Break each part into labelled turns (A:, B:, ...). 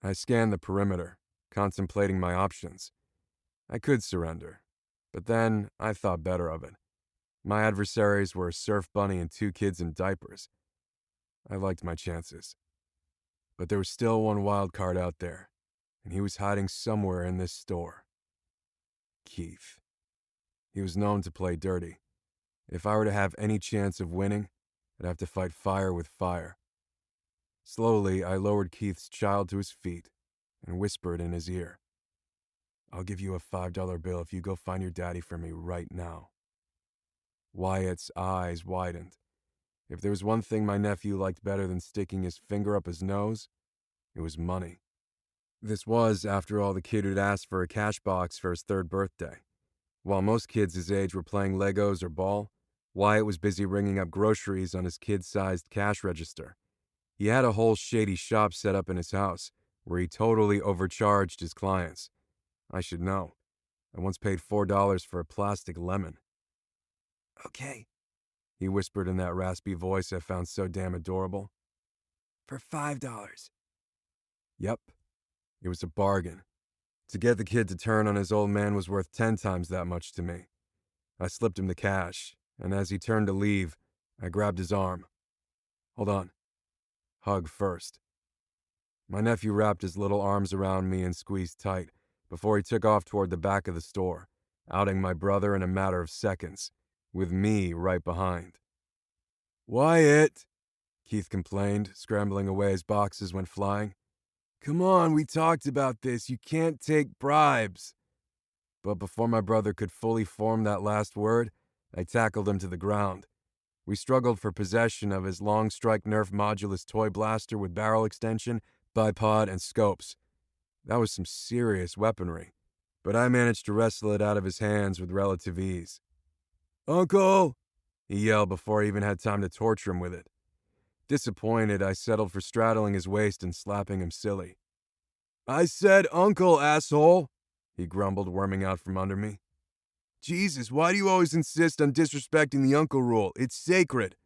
A: I scanned the perimeter, contemplating my options. I could surrender, but then I thought better of it. My adversaries were a surf bunny and 2 kids in diapers. I liked my chances. But there was still one wild card out there, and he was hiding somewhere in this store. Keith. He was known to play dirty. If I were to have any chance of winning, I'd have to fight fire with fire. Slowly, I lowered Keith's child to his feet and whispered in his ear, "I'll give you a $5 bill if you go find your daddy for me right now." Wyatt's eyes widened. If there was one thing my nephew liked better than sticking his finger up his nose, it was money. This was, after all, the kid who'd asked for a cash box for his 3rd birthday. While most kids his age were playing Legos or ball, Wyatt was busy ringing up groceries on his kid-sized cash register. He had a whole shady shop set up in his house, where he totally overcharged his clients. I should know. I once paid $4 for a plastic lemon. "Okay," he whispered in that raspy voice I found so damn adorable. "For $5. Yep, it was a bargain. To get the kid to turn on his old man was worth 10 times that much to me. I slipped him the cash, and as he turned to leave, I grabbed his arm. "Hold on. Hug first." My nephew wrapped his little arms around me and squeezed tight before he took off toward the back of the store, outing my brother in a matter of seconds, with me right behind. "Wyatt," Keith complained, scrambling away as boxes went flying. "Come on, we talked about this. You can't take bribes." But before my brother could fully form that last word, I tackled him to the ground. We struggled for possession of his long strike Nerf modulus toy blaster with barrel extension, bipod, and scopes. That was some serious weaponry, but I managed to wrestle it out of his hands with relative ease. "Uncle!" he yelled before I even had time to torture him with it. Disappointed, I settled for straddling his waist and slapping him silly. "I said uncle, asshole!" he grumbled, worming out from under me. "Jesus, why do you always insist on disrespecting the uncle rule? It's sacred."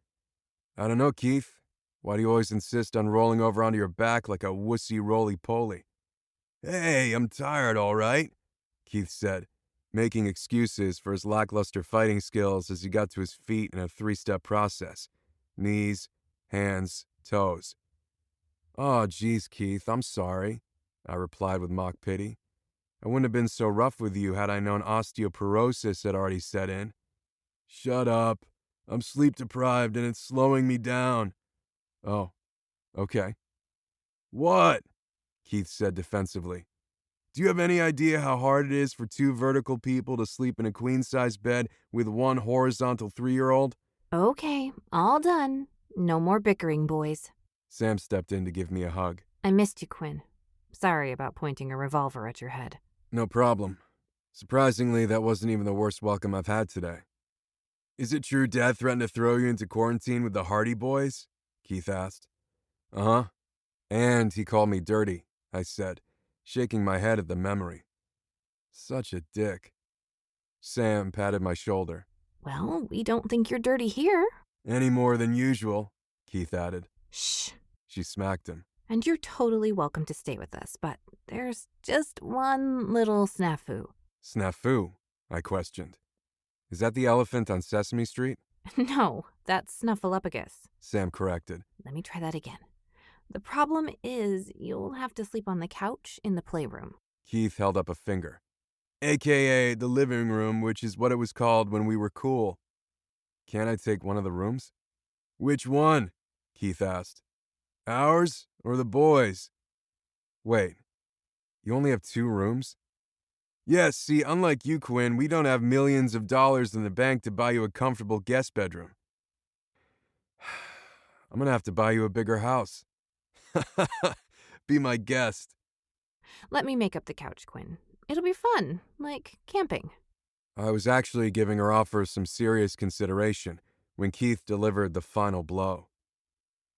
A: "I don't know, Keith. Why do you always insist on rolling over onto your back like a wussy roly-poly?" "Hey, I'm tired, all right," Keith said, making excuses for his lackluster fighting skills as he got to his feet in a 3-step process. Knees, hands, toes. "Oh, geez, Keith, I'm sorry," I replied with mock pity. "I wouldn't have been so rough with you had I known osteoporosis had already set in." "Shut up. I'm sleep-deprived and it's slowing me down." "Oh, okay." "What?" Keith said defensively. "Do you have any idea how hard it is for 2 vertical people to sleep in a queen-size bed with 1 horizontal 3-year-old?
B: Okay, all done. No more bickering, boys.
A: Sam stepped in to give me a hug.
B: I missed you, Quinn. Sorry about pointing a revolver at your head.
A: "No problem. Surprisingly, that wasn't even the worst welcome I've had today." "Is it true Dad threatened to throw you into quarantine with the Hardy Boys?" Keith asked. "Uh-huh. And he called me dirty," I said, shaking my head at the memory. Such a dick. Sam patted my shoulder.
B: Well, we don't think you're dirty here.
A: "Any more than usual," Keith added.
B: Shh.
A: She smacked him.
B: And you're totally welcome to stay with us, but there's just one little snafu.
A: "Snafu?" I questioned. "Is that the elephant on Sesame Street?"
B: No, that's Snuffleupagus.
A: Sam corrected.
B: Let me try that again. The problem is you'll have to sleep on the couch in the playroom.
A: Keith held up a finger. "AKA the living room, which is what it was called when we were cool." "Can't I take one of the rooms?" "Which one?" Keith asked. "Ours or the boys'?" "Wait, you only have 2 rooms?" "Yes, see, unlike you, Quinn, we don't have millions of dollars in the bank to buy you a comfortable guest bedroom." "I'm gonna have to buy you a bigger house." "Be my guest."
B: Let me make up the couch, Quinn. It'll be fun, like camping.
A: I was actually giving her offer some serious consideration when Keith delivered the final blow.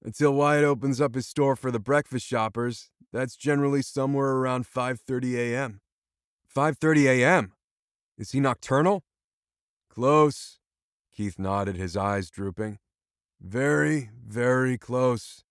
A: "Until Wyatt opens up his store for the breakfast shoppers, that's generally somewhere around 5:30 a.m. 5:30 a.m.? Is he nocturnal?" "Close," Keith nodded, his eyes drooping. "Very, very close."